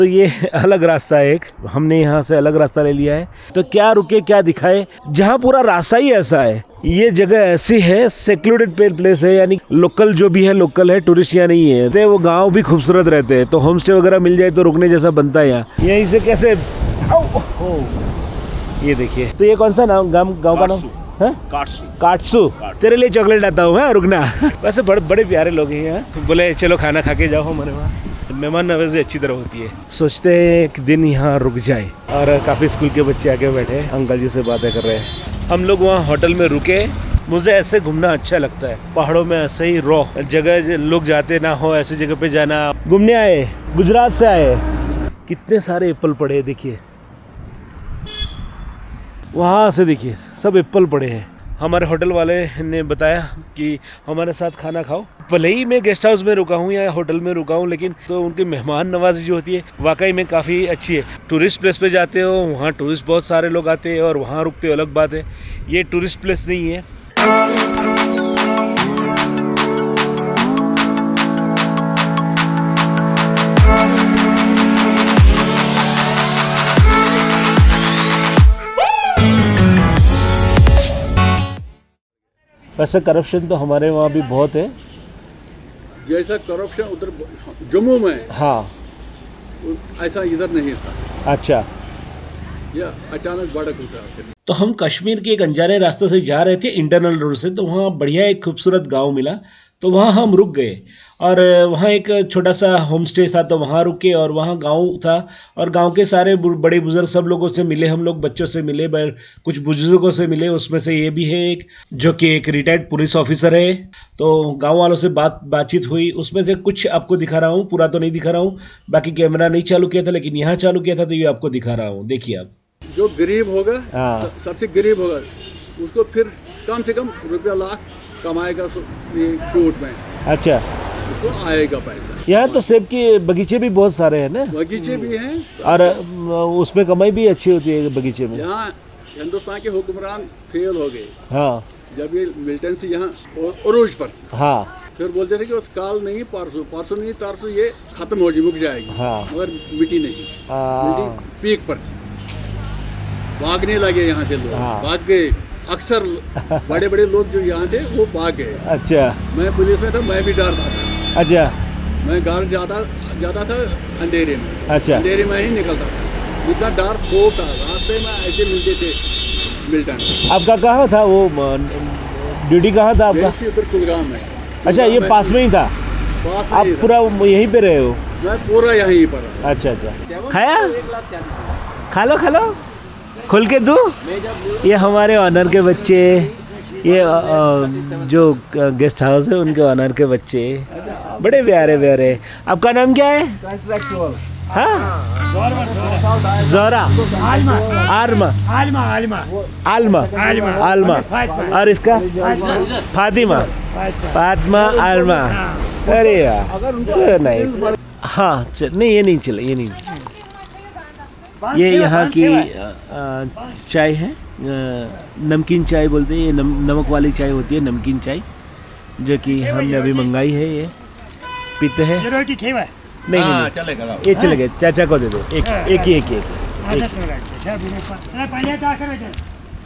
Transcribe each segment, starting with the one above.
तो ये अलग रास्ता है, एक हमने यहाँ से अलग रास्ता ले लिया है। तो क्या रुके क्या दिखाए, जहाँ पूरा रास्ता ही ऐसा है। ये जगह ऐसी है, सेक्लूडेड प्लेस है, यानी लोकल जो भी है लोकल है, टूरिस्ट यहाँ नहीं है। तो वो गांव भी खूबसूरत रहते हैं, तो होम स्टे वगैरह मिल जाए तो रुकने जैसा बनता है यहाँ। यहीं से कैसे ये देखिए। तो ये कौन सा नाम गाँव का नाम है? काटसू। तेरे लिए चॉकलेट लाता हूँ मैं, रुकना। वैसे बड़े प्यारे लोग हैं यहाँ। बोले चलो खाना खा के जाओ हमारे वहाँ। मेहमान नवाजी अच्छी तरह होती है। सोचते हैं एक दिन यहाँ रुक जाए। और काफ़ी स्कूल के बच्चे आके बैठे, अंकल जी से बातें कर रहे हैं। हम लोग वहाँ होटल में रुके। मुझे ऐसे घूमना अच्छा लगता है, पहाड़ों में ऐसे ही रॉ जगह लोग जाते ना हो, ऐसी जगह पे जाना। घूमने आए, गुजरात से आए। कितने सारे एप्पल पड़े हैं देखिए, वहाँ से देखिए सब एप्पल पड़े हैं। हमारे होटल वाले ने बताया कि हमारे साथ खाना खाओ। भले ही मैं गेस्ट हाउस में रुका हूँ या होटल में रुका हूँ, लेकिन तो उनकी मेहमान नवाजी जो होती है वाकई में काफ़ी अच्छी है। टूरिस्ट प्लेस पे जाते हो, वहाँ टूरिस्ट बहुत सारे लोग आते हैं और वहाँ रुकते हो, अलग बात है। ये टूरिस्ट प्लेस नहीं है। वैसे करप्शन तो हमारे वहाँ भी बहुत है। जैसा करप्शन उधर जम्मू में, हाँ, ऐसा इधर नहीं था। अच्छा, ये अचानक बढ़त होता है। तो हम कश्मीर के एक अनजाने रास्ते से जा रहे थे, इंटरनल रोड से। तो वहाँ बढ़िया एक खूबसूरत गांव मिला, तो वहाँ हम रुक गए। और वहाँ एक छोटा सा होम स्टे था, तो वहाँ रुके। और वहाँ गांव था और गांव के सारे बड़े बुजुर्ग सब लोगों से मिले हम लोग, बच्चों से मिले, कुछ बुजुर्गों से मिले। उसमें से ये भी है एक जो कि एक रिटायर्ड पुलिस ऑफिसर है। तो गांव वालों से बातचीत हुई। उसमें से कुछ आपको दिखा रहा हूँ, पूरा तो नहीं दिखा रहा हूँ, बाकी कैमरा नहीं चालू किया था, लेकिन यहाँ चालू किया था तो ये आपको दिखा रहा हूँ। देखिए आप, जो गरीब होगा, सबसे गरीब होगा, उसको फिर कम से कम ₹1 कमाएगा ये फ्रूट में। अच्छा, उसको आएगा पैसा। यहाँ तो सेब के बगीचे भी बहुत सारे हैं ना? बगीचे भी हैं और उसमें कमाई भी अच्छी होती है बगीचे में। यहाँ हिंदुस्तान के हुक्मरान फेल हो गए। हाँ, जब ये मिलिटेंसी यहाँ अरूज पर, हाँ, फिर बोलते थे कि उस काल नहीं, परसों नहीं, तरसों ये खत्म हो मुक जाएगी। हाँ, मगर मिट्टी नहीं, मिट्टी पीक पर थी। भागने लगे यहाँ से लोग, भाग गए। अक्सर बड़े बड़े लोग जो यहाँ थे वो भाग गए। अच्छा, मैं पुलिस में था, मैं भी डरता था। अच्छा, मैं घर जाता था अंधेरे में। अच्छा, अंधेरे में ही निकलता था, इतना डर खौफ था। रास्ते में ऐसे मिलते थे मिल्टन। आपका कहाँ था वो ड्यूटी, कहाँ था आपका? उधर कुलगाम में। अच्छा, ये पास में ही था? पास में आप पूरा यहीं पे रहे हो? मैं पूरा यहीं पर। अच्छा, अच्छा। खाया? खा लो, खोल के दूँ? ये हमारे ऑनर के बच्चे, ये जो गेस्ट हाउस है उनके ऑनर के बच्चे, बड़े प्यारे। आपका नाम क्या है? हाँ, जोरा, आलमा। और इसका फातिमा, आलमा। अरे यार, सो नाइस। हाँ, नहीं ये नहीं चला, ये नहीं। ये यहाँ की चाय है, नमकीन चाय बोलते हैं। ये नमक वाली चाय होती है, नमकीन चाय, जो कि हमने अभी मंगाई है। ये पीते हैं। नहीं, चलेगा, ये चलेगा। चाचा को दे दो, एक।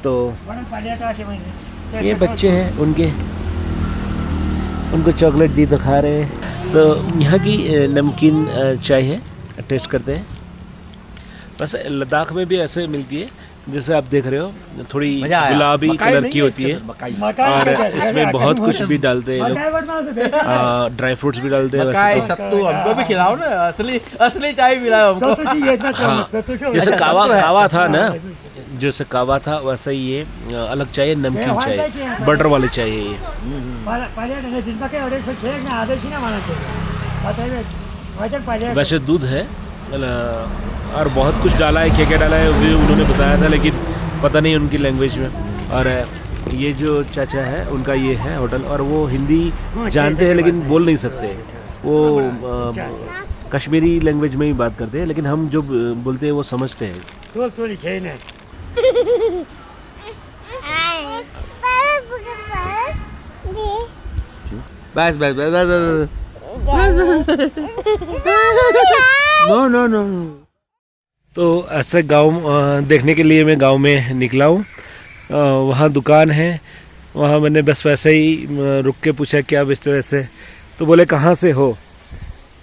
तो ये बच्चे हैं उनको चॉकलेट दी तो खा रहे हैं। तो यहाँ की नमकीन चाय है, टेस्ट करते हैं। बस लद्दाख में भी ऐसे मिलती है, जैसे आप देख रहे हो, थोड़ी गुलाबी कलर की होती है। और इसमें बहुत कुछ भी डालते हैं लोग, ड्राई फ्रूट्स भी डालते हैं। वैसे सत्तू हमको भी खिलाओ ना, असली चाय मिलाओ हमको। हाँ, जैसे कावा था ना, जैसे कावा था वैसा ही ये अलग चाय, नमकीन चाय, बटर वाली चाय है ये। वैसे दूध है और बहुत कुछ डाला है, क्या डाला है भी उन्होंने बताया था, लेकिन पता नहीं उनकी लैंग्वेज में। और ये जो चाचा है उनका ये है होटल, और वो हिंदी जानते हैं लेकिन बोल नहीं सकते। वो कश्मीरी लैंग्वेज में ही बात करते हैं, लेकिन हम जो बोलते हैं वो समझते हैं। बस नो नो नो तो ऐसे गांव देखने के लिए मैं गांव में निकला हूँ। वहाँ दुकान है, वहाँ मैंने बस वैसे ही रुक के पूछा क्या बेचते वैसे, तो बोले कहाँ से हो।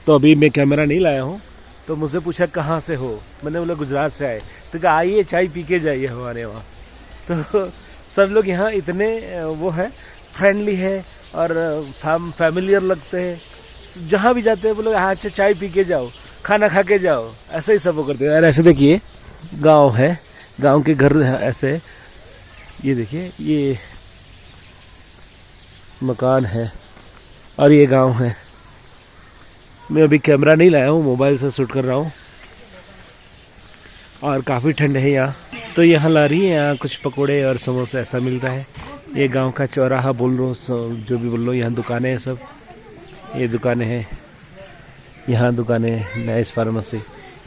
तो अभी मैं कैमरा नहीं लाया हूँ, तो मुझसे पूछा कहाँ से हो, मैंने बोला गुजरात से आए। तो कहा आइए चाय पी के जाइए हमारे वहाँ। तो सब लोग यहाँ इतने वो है, फ्रेंडली है और फैमिलियर लगते हैं। जहाँ भी जाते हैं बोले हाँ अच्छा चाय पी के जाओ, खाना खा के जाओ, ऐसे ही सब वो करते हैं। यार ऐसे देखिए गांव है, गांव के घर ऐसे, ये देखिए ये मकान है और ये गांव है। मैं अभी कैमरा नहीं लाया हूँ, मोबाइल से शूट कर रहा हूँ। और काफ़ी ठंड है यहाँ, तो यहाँ ला रही है, यहाँ कुछ पकोड़े और समोसे ऐसा मिलता है। ये गांव का चौराहा बोल लो, जो भी बोल लो, यहाँ दुकानें हैं सब, ये दुकानें हैं, यहाँ दुकानें, नाइस फार्मेसी।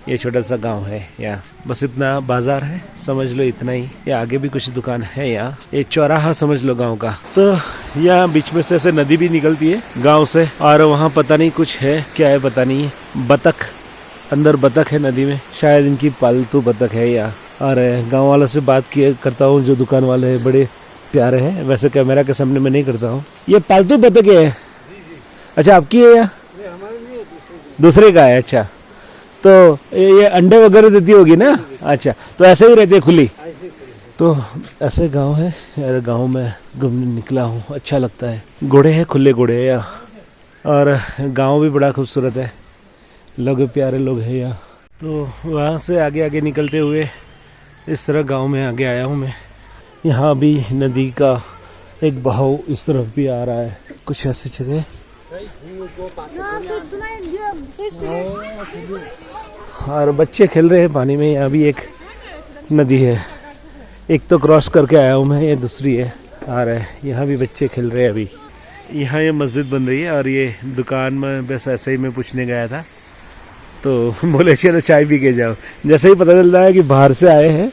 ये छोटा सा गांव है यहाँ, बस इतना बाजार है समझ लो, इतना ही। ये आगे भी कुछ दुकान है यहाँ, ये चौराहा समझ लो गांव का। तो यहाँ बीच में से ऐसे नदी भी निकलती है गांव से, और वहाँ पता नहीं कुछ है, क्या है पता नहीं, बतख, अंदर बतख है नदी में, शायद इनकी पालतू बतख है यहाँ। और गाँव वालों से बात किए करता हूँ, जो दुकान वाले हैं बड़े प्यारे हैं, वैसे कैमरा के सामने मैं नहीं करता हूँ। ये पालतू बतख है? अच्छा आपकी है या दूसरे का है? अच्छा, तो ये अंडे वगैरह देती होगी ना? अच्छा, तो ऐसे ही रहती है खुली? तो ऐसे गांव है यार, गांव में घूमने निकला हूँ, अच्छा लगता है। घोड़े हैं, खुले घोड़े हैं यहाँ, और गांव भी बड़ा खूबसूरत है, लोग प्यारे लोग हैं यहाँ। तो वहाँ से आगे आगे निकलते हुए इस तरह गांव में आगे आया हूँ मैं। यहाँ भी नदी का एक बहाव इस तरफ भी आ रहा है, कुछ ऐसी जगह। और बच्चे खेल रहे हैं पानी में। यहाँ भी एक नदी है, एक तो क्रॉस करके आया हूँ मैं, ये दूसरी है आ रहा है। यहाँ भी बच्चे खेल रहे हैं अभी। यहाँ ये मस्जिद बन रही है, और ये दुकान में बस ऐसे ही मैं पूछने गया था, तो बोले चलो चाय पी के जाओ। जैसे ही पता चल रहा है कि बाहर से आए हैं,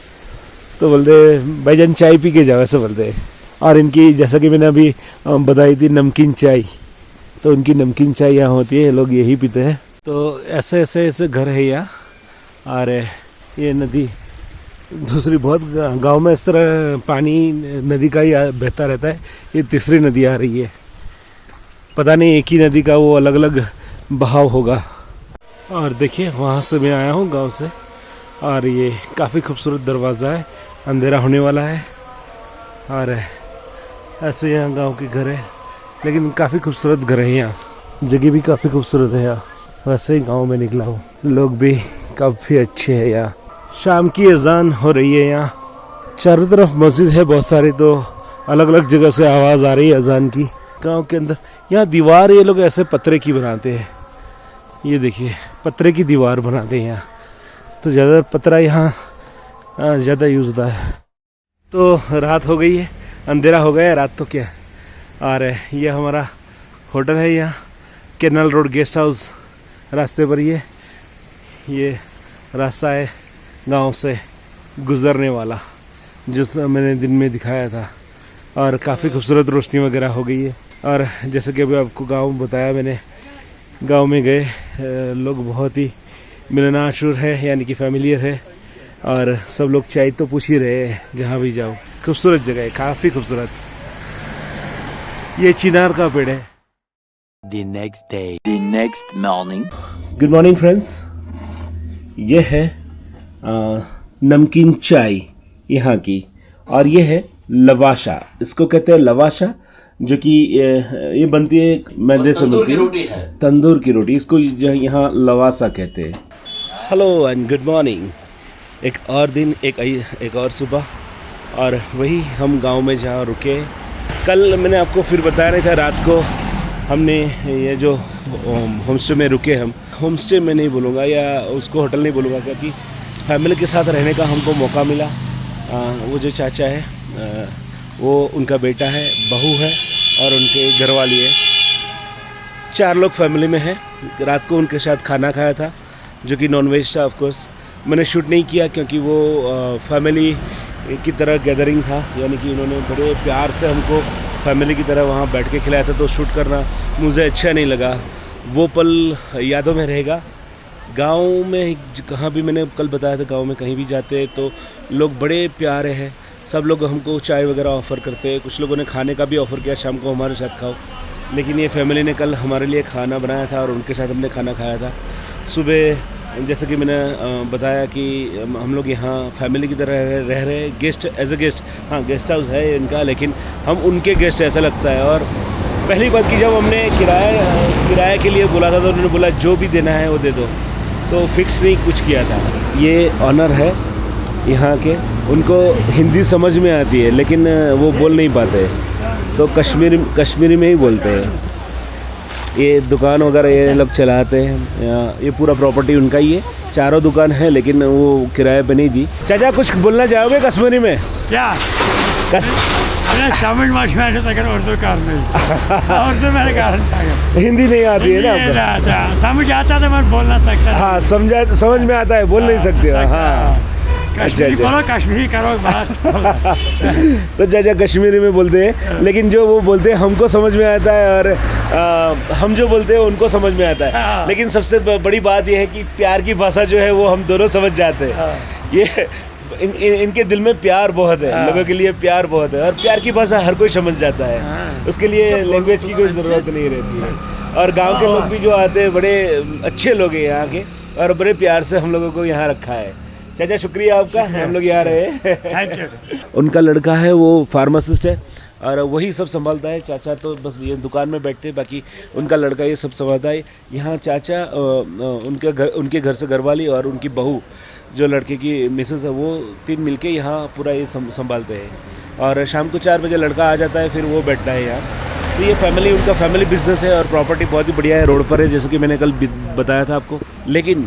तो बोलते भाईजान चाय पी के जाओ, ऐसे बोलते। और इनकी जैसा कि मैंने अभी बताई थी नमकीन चाय, तो उनकी नमकीन चाय यहाँ होती है, लोग यही पीते हैं। तो ऐसे ऐसे ऐसे घर है यहाँ, और ये नदी दूसरी बहुत गांव में इस तरह पानी नदी का ही बहता रहता है। ये तीसरी नदी आ रही है, पता नहीं एक ही नदी का वो अलग अलग बहाव होगा। और देखिए वहाँ से मैं आया हूँ गांव से, और ये काफ़ी खूबसूरत दरवाज़ा है, अंधेरा होने वाला है। और ऐसे यहाँ गांव के घर है, लेकिन काफ़ी खूबसूरत घर है यहाँ, जगह भी काफ़ी खूबसूरत है यहाँ। वैसे ही गांव में निकला हूँ, लोग भी काफ़ी अच्छे हैं यहाँ। शाम की अजान हो रही है यहाँ, चारों तरफ मस्जिद है बहुत सारी, तो अलग अलग जगह से आवाज़ आ रही है अजान की। गांव के अंदर यहाँ दीवार ये लोग ऐसे पत्थर की बनाते हैं, ये देखिए पत्थर की दीवार बनाते हैं यहाँ, तो ज़्यादा पत्थर यहाँ ज़्यादा यूज़ होता है। तो रात हो गई है, अंधेरा हो गया है, रात तो क्या। और ये हमारा होटल है यहाँ, कैनाल रोड गेस्ट हाउस रास्ते पर। ये रास्ता है गांव से गुज़रने वाला, जो मैंने दिन में दिखाया था। और काफ़ी खूबसूरत रोशनी वगैरह हो गई है। और जैसे कि अभी आपको गांव बताया मैंने, गांव में गए लोग बहुत ही मिलनाशुर है, यानी कि फैमिलियर है, और सब लोग चाय तो पूछ ही रहे हैं जहाँ भी जाओ। खूबसूरत जगह है, काफ़ी खूबसूरत। ये चिनार का पेड़ है। The next day, the next morning. Good morning friends, ये है नमकीन चाय यहाँ की, और ये है लवाशा, इसको कहते हैं लवाशा, जो कि ये बनती है मैदे से बनती है, तंदूर की रोटी, इसको यहाँ लवासा कहते हैं। हेलो एंड गुड मॉर्निंग, एक और दिन, एक और सुबह, और वही हम गांव में जहाँ रुके। कल मैंने आपको फिर बताया नहीं था, रात को हमने ये जो होम स्टे में रुके, हम होम स्टे में नहीं बोलूँगा, या उसको होटल नहीं बोलूँगा, क्योंकि फैमिली के साथ रहने का हमको मौका मिला। वो जो चाचा है वो उनका बेटा है, बहू है, और उनके घरवाली है, 4 लोग फैमिली में हैं। रात को उनके साथ खाना खाया था, जो कि नॉनवेज था। ऑफ कोर्स मैंने शूट नहीं किया, क्योंकि वो फैमिली की तरह गैदरिंग था, यानी कि उन्होंने बड़े प्यार से हमको फैमिली की तरह वहाँ बैठ के खिलाया था, तो शूट करना मुझे अच्छा नहीं लगा। वो पल यादों में रहेगा। गांव में कहाँ भी, मैंने कल बताया था, गांव में कहीं भी जाते हैं तो लोग बड़े प्यारे हैं। सब लोग हमको चाय वगैरह ऑफ़र करते हैं, कुछ लोगों ने खाने का भी ऑफ़र किया, शाम को हमारे साथ खाओ। लेकिन ये फैमिली ने कल हमारे लिए खाना बनाया था और उनके साथ हमने खाना खाया था। सुबह जैसे कि मैंने बताया कि हम लोग यहाँ फैमिली की तरह रह रहे हैं, गेस्ट एज ए गेस्ट। हाँ, गेस्ट हाउस है इनका, लेकिन हम उनके गेस्ट ऐसा लगता है। और पहली बात कि जब हमने किराए के लिए बोला था तो उन्होंने बोला जो भी देना है वो दे दो, तो फिक्स नहीं कुछ किया था। ये ऑनर है यहाँ के, उनको हिंदी समझ में आती है लेकिन वो बोल नहीं पाते, तो कश्मीरी में ही बोलते हैं। ये दुकान वगैरह ये लोग चलाते हैं, ये पूरा प्रॉपर्टी उनका ही है। चारों दुकान है लेकिन वो किराए पे नहीं दी। चाचा कुछ बोलना चाहोगे कश्मीरी में? क्या समझ उर्दू मेरे कारण हिंदी नहीं आती है ना? समझ आता तो मैं बोल ना सकता। हाँ, समझ में आता है, बोल नहीं सकते। हाँ, कश्मीरी बोलो, कश्मीरी करो बात। तो चाचा कश्मीरी में बोलते हैं, लेकिन जो वो बोलते हैं हमको समझ में आता है और हम जो बोलते हैं उनको समझ में आता है। लेकिन सबसे बड़ी बात यह है कि प्यार की भाषा जो है वो हम दोनों समझ जाते हैं। ये इनके दिल में प्यार बहुत है, लोगों के लिए प्यार बहुत है, और प्यार की भाषा हर कोई समझ जाता है, उसके लिए लैंग्वेज की कोई ज़रूरत नहीं रहती है। और गांव के लोग भी जो आते हैं बड़े अच्छे लोग हैं यहाँ के, और बड़े प्यार से हम लोगों को यहाँ रखा है। चाचा शुक्रिया आपका, हम लोग यहाँ रहे। Thank you. उनका लड़का है वो फार्मासिस्ट है और वही सब संभालता है। चाचा तो बस ये दुकान में बैठते हैं, बाकी उनका लड़का ये सब संभालता है। यहाँ चाचा उनके घर से घरवाली और उनकी बहू जो लड़के की मिसेस है वो तीन मिलके यहाँ पूरा ये संभालते हैं। और शाम को 4 बजे लड़का आ जाता है, फिर वो बैठता है यहाँ। तो ये उनका फैमिली बिजनेस है और प्रॉपर्टी बहुत ही बढ़िया है, रोड पर है, जैसे कि मैंने कल बताया था आपको। लेकिन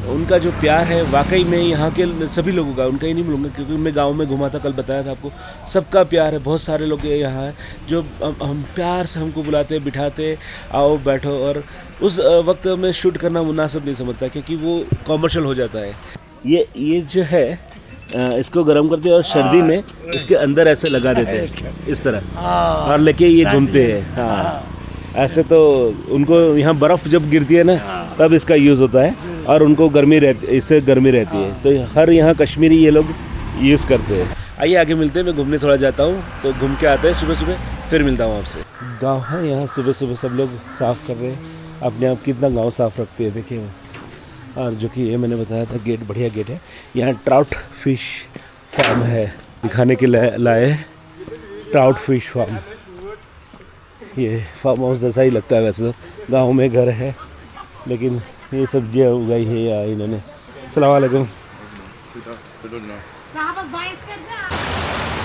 उनका जो प्यार है वाकई में यहाँ के सभी लोगों का, उनका ही नहीं बोलूँगा क्योंकि मैं गांव में घुमा था, कल बताया था आपको, सबका प्यार है। बहुत सारे लोग यहाँ हैं जो हम प्यार से हमको बुलाते, बिठाते, आओ बैठो। और उस वक्त में शूट करना मुनासिब नहीं समझता क्योंकि वो कॉमर्शियल हो जाता है। ये जो है इसको गर्म करते हैं और सर्दी में इसके अंदर ऐसे लगा देते हैं इस तरह, और लेके ये घूमते हैं। हाँ, ऐसे तो उनको यहाँ बर्फ़ जब गिरती है ना तब इसका यूज़ होता है, और उनको इससे गर्मी रहती है। तो हर यहाँ कश्मीरी ये लोग यूज़ करते हैं। आइए आगे मिलते हैं, मैं घूमने थोड़ा जाता हूँ, तो घूम के आते हैं सुबह, फिर मिलता हूँ आपसे। गाँव है यहाँ, सुबह सब लोग साफ़ कर रहे हैं अपने आप। कितना गाँव साफ़ रखते हैं देखिए। और जो कि ये मैंने बताया था गेट, बढ़िया गेट है। यहाँ ट्राउट फिश फार्म है, दिखाने के लाए ट्राउट फिश फार्म। ये फार्म हाउस जैसा ही लगता है वैसे तो, गांव में घर है लेकिन ये सब्जियाँ उगाई है या इन्होंने। अस्सलाम वालेकुम।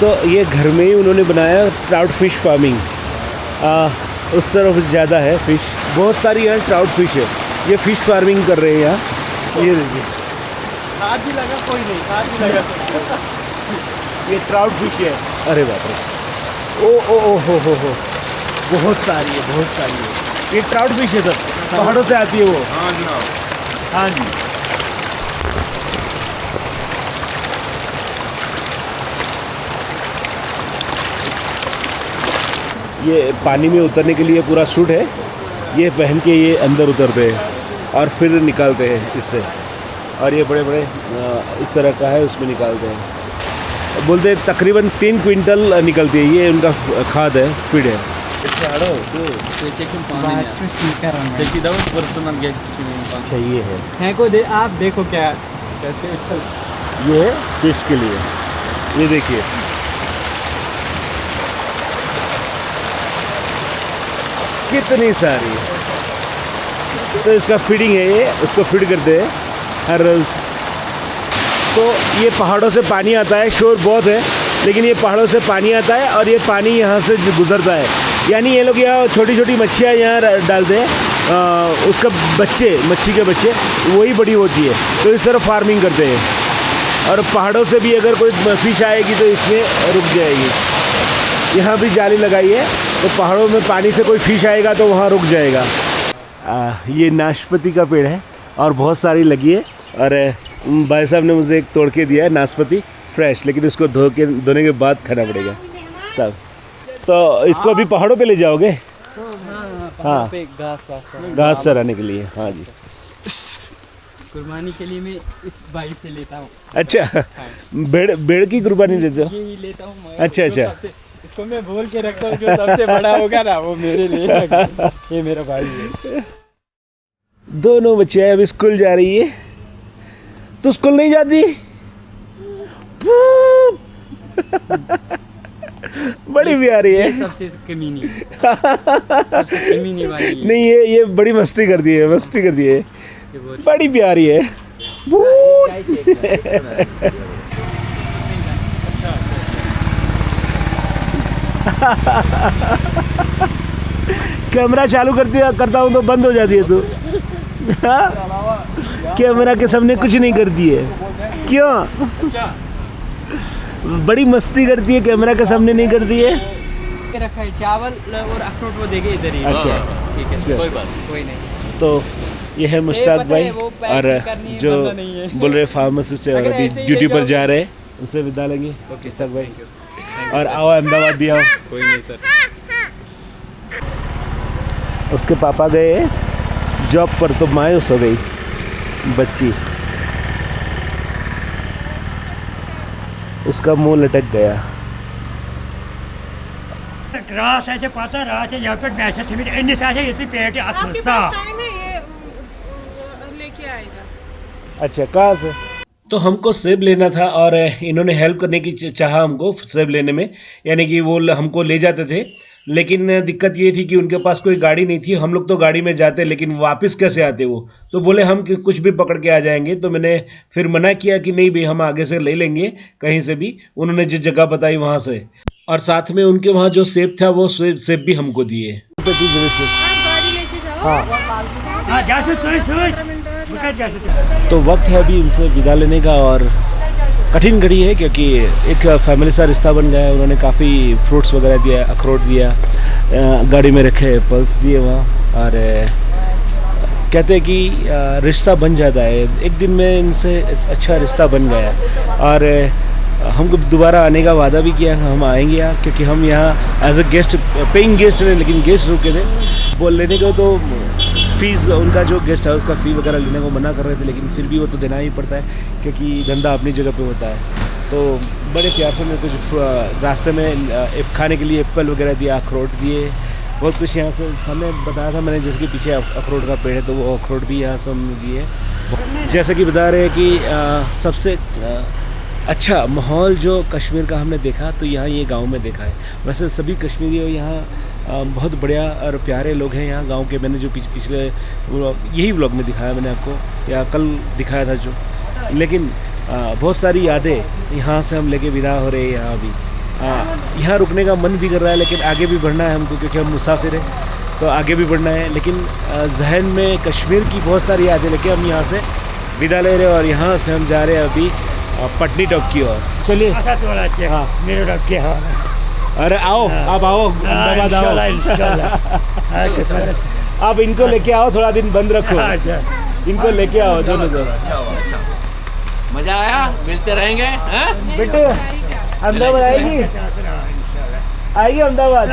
तो ये घर में ही उन्होंने बनाया ट्राउट फिश फार्मिंग। उस तरफ ज़्यादा है फिश, बहुत सारी यहाँ ट्राउट फिश है। ये फिश फार्मिंग कर रहे हैं यहाँ। ये देखिए, खाद भी लगा, कोई नहीं खाद भी लगा। ये ट्राउट फिश है। अरे बाप रे, ओ हो, बहुत सारी है। ये ट्राउट फिश है सर, पहाड़ों से आती है वो। हाँ जनाब, हाँ जी। ये पानी में उतरने के लिए पूरा सूट है, ये पहन के ये अंदर उतरते हैं और फिर निकालते हैं इससे। और ये बड़े इस तरह का है, उसमें निकालते हैं। बोलते हैं तकरीबन 3 क्विंटल निकलती है। ये उनका खाद है, फीड है। अच्छा, ये है को दे, आप देखो क्या कैसे। ये है फिश के लिए। ये देखिए, कितनी सारी है। तो इसका फीडिंग है, ये उसको फीड करते हैं हर रोज़। तो ये पहाड़ों से पानी आता है, शोर बहुत है लेकिन ये पहाड़ों से पानी आता है और ये पानी यहाँ से गुजरता है। यानी ये लोग यहाँ छोटी मच्छियाँ यहाँ डालते हैं, उसका मच्छी के बच्चे वही बड़ी होती है। तो इस तरह फार्मिंग करते हैं। और पहाड़ों से भी अगर कोई फिश आएगी तो इसमें रुक जाएगी। यहाँ भी जाली लगाई है, तो पहाड़ों में पानी से कोई फिश आएगा तो वहाँ रुक जाएगा। ये नाशपाती का पेड़ है और बहुत सारी लगी है। और भाई साहब ने मुझे एक तोड़ के दिया है नाशपाती फ्रेश, लेकिन उसको धोने के बाद खाना पड़ेगा साहब। तो इसको अभी पहाड़ों पे ले जाओगे? हाँ पे घास घास चराने के लिए। हाँ जी। कुर्बानी के लिए मैं इस बाइक से लेता हूँ। अच्छा, भेड़ की कुर्बानी देते हो? यही लेता हूँ मैं। अच्छा अच्छा। इसको मैं बोल के रखता हूँ, जो सबसे बड़ा होगा ना वो मेरे लिए रखता। ये मेरा भाई है। दोनों बच्चे अभी स्कूल जा रही है। तू स्कूल नहीं जाती? बड़ी प्यारी है। सबसे कमीनी सबसे कमीनी वाली है। नहीं, ये बड़ी मस्ती करती है, मस्ती करती है, बड़ी प्यारी है। कैमरा चालू करता हूँ तो बंद हो जाती है तू। कैमरा के सामने कुछ नहीं करती है, क्यों? बड़ी मस्ती करती है, कैमरा के सामने नहीं करती है। रखा है चावल और अखरोट, वो देंगे इधर ही। अच्छा, ठीक है, कोई बात कोई नहीं। तो ये है मुश्ताक भाई, और जो बोल रहे फार्मासिस्ट है और अभी ड्यूटी पर जा रहे हैं, उनसे विदा लेंगे। ओके सर भाई, और आओ अहमदाबाद भी आओ। कोई नहीं सर। उसके पापा गए जॉब पर तो मायूस हो गई बच्ची, उसका मुंह लटक गया। ग्रास ऐसे पता रहा था यहाँ पे मैसेज थी मेरे अन्य था ये पेट असलसा। लेके आएगा। अच्छा, कहाँ से? तो हमको सेब लेना था और इन्होंने हेल्प करने की चाहा हमको सेब लेने में, यानी कि वो हमको ले जाते थे, लेकिन दिक्कत ये थी कि उनके पास कोई गाड़ी नहीं थी। हम लोग तो गाड़ी में जाते, लेकिन वापस कैसे आते वो? तो बोले हम कुछ भी पकड़ के आ जाएंगे। तो मैंने फिर मना किया कि नहीं भाई, हम आगे से ले लेंगे कहीं से भी। उन्होंने जिस जगह बताई वहाँ से, और साथ में उनके वहाँ जो सेब था वो सेब भी हमको दिए। आप गाड़ी लेके जाओ। हाँ जैसे तो वक्त है अभी इनसे विदा लेने का, और कठिन घड़ी है क्योंकि एक फैमिली सा रिश्ता बन गया है। उन्होंने काफ़ी फ्रूट्स वगैरह दिया, अखरोट दिया, गाड़ी में रखे एप्पल्स दिए वहाँ, और कहते हैं कि रिश्ता बन जाता है एक दिन में। इनसे अच्छा रिश्ता बन गया है, और हमको दोबारा आने का वादा भी किया, हम आएंगे यहाँ, क्योंकि हम यहाँ as a guest, paying guest नहीं, लेकिन गेस्ट रुके थे। बोल लेने को तो फ़ीस, उनका जो गेस्ट हाउस का फ़ी वगैरह लेने को मना कर रहे थे, लेकिन फिर भी वो तो देना ही पड़ता है क्योंकि धंधा अपनी जगह पे होता है। तो बड़े प्यार से मेरे को रास्ते में खाने के लिए एप्पल वगैरह दिया, अखरोट दिए, बहुत कुछ यहाँ से हमें बताया था मैंने। जैसे कि पीछे अखरोट का पेड़ है, तो वो अखरोट भी यहाँ से हमने दिए। जैसे कि बता रहे हैं कि सबसे अच्छा माहौल जो कश्मीर का हमने देखा, तो यहाँ ये गांव में देखा है। वैसे सभी कश्मीरी यहाँ बहुत बढ़िया और प्यारे लोग हैं यहाँ गांव के। मैंने जो पिछले यही व्लॉग में दिखाया मैंने आपको, या कल दिखाया था जो, लेकिन बहुत सारी यादें यहाँ से हम लेके विदा हो रहे हैं। यहाँ अभी यहाँ रुकने का मन भी कर रहा है, लेकिन आगे भी बढ़ना है हमको, क्योंकि हम मुसाफिर हैं, तो आगे भी बढ़ना है। लेकिन जहन में कश्मीर की बहुत सारी यादें लेके हम यहाँ से विदा ले रहे हैं, और यहाँ से हम जा रहे हैं अभी पटनी टॉप की ओर। चलिए। हाँ मेरे रब के। हाँ अरे आओ, आप आओ अहमदाबाद आओ। आप इनको लेके आओ, थोड़ा दिन बंद रखो, इनको लेके आओ दोनों को। मजा आया, मिलते रहेंगे। बेटे अहमदाबाद आएगी, आएगी अहमदाबाद।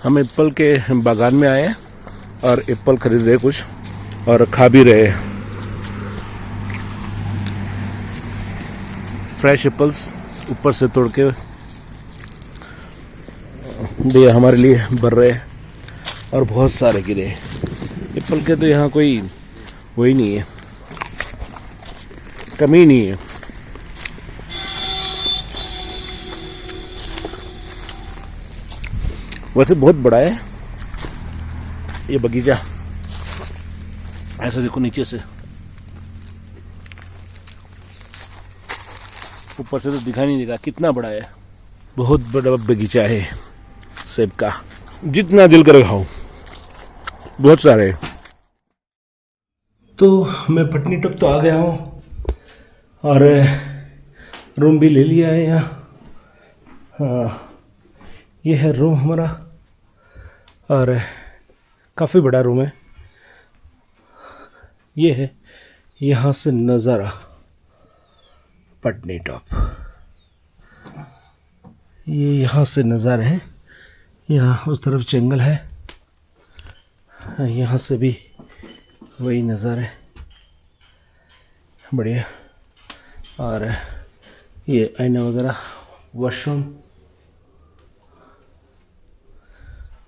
हम एप्पल के बागान में आए और एप्पल खरीद रहे कुछ, और खा भी रहे। फ्रेश एप्पल्स ऊपर से तोड़ के भैया हमारे लिए भर रहे, और बहुत सारे गिरे एप्पल के। तो यहाँ कोई वही नहीं है, कमी नहीं है। वैसे बहुत बड़ा है ये बगीचा, ऐसा देखो नीचे से, ऊपर से तो दिखाई नहीं देगा कितना बड़ा है। बहुत बड़ा बगीचा है सेब का, जितना दिल करे खाओ, बहुत सारे। तो मैं पटनी टॉप तो आ गया हूँ, और रूम भी ले लिया है यहाँ। हाँ, ये है रूम हमारा, और काफ़ी बड़ा रूम है। ये है यहाँ से नज़ारा पटनी टॉप। ये यहाँ से नज़ारा है, यहाँ उस तरफ जंगल है, यहाँ से भी वही नज़ारा है, बढ़िया। और ये आईना वगैरह, वॉशरूम,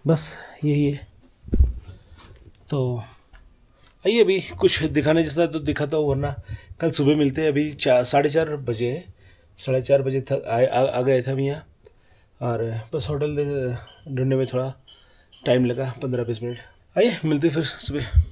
बस यही है। तो आइए अभी कुछ दिखाने जैसा तो दिखाता हूँ, वरना कल सुबह मिलते हैं। अभी 4:30 बजे है, 4:30 बजे तक आ गए थे हम यहाँ, और बस होटल ढूंढने में थोड़ा टाइम लगा, 15-20 मिनट। आइए मिलते फिर सुबह।